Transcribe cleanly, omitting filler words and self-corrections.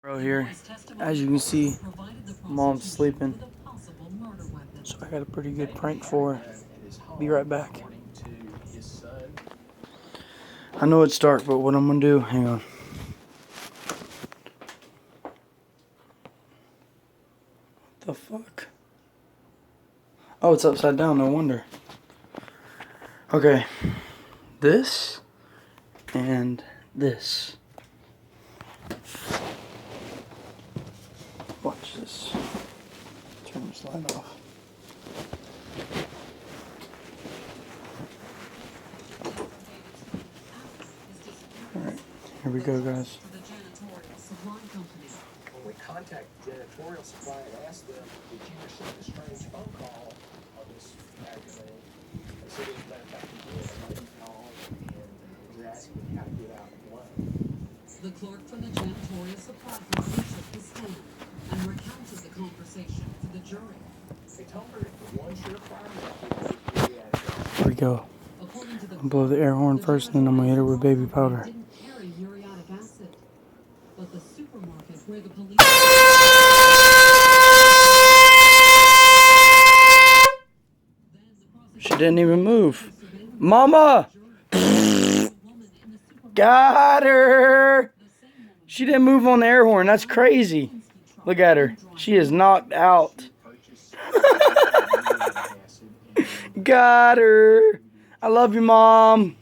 Here, as you can see, mom's sleeping, so I got a pretty good prank for her. Be right back. I know it's dark, but what I'm gonna do, hang on. What the fuck? Oh, it's upside down, no wonder. Okay, this and this. Watch this. Turn this light off. Alright, here we go, guys. When we contacted Janitorial Supply and asked them, did you receive a strange phone call on this afternoon? They said, as a matter of fact, we did. Somebody called and was asking how to get out of the loan. The clerk from the Janitorial Supply Company took the stand and recounted the conversation to the jury. They told her if the one she required, Here we go. I'll blow the air horn first, and then I'm gonna hit her with baby powder. Didn't carry muriatic acid, but the supermarket where the police. She didn't even move. Mama! Got her! She didn't move on the air horn. That's crazy. Look at her. She is knocked out. Got her. I love you, Mom.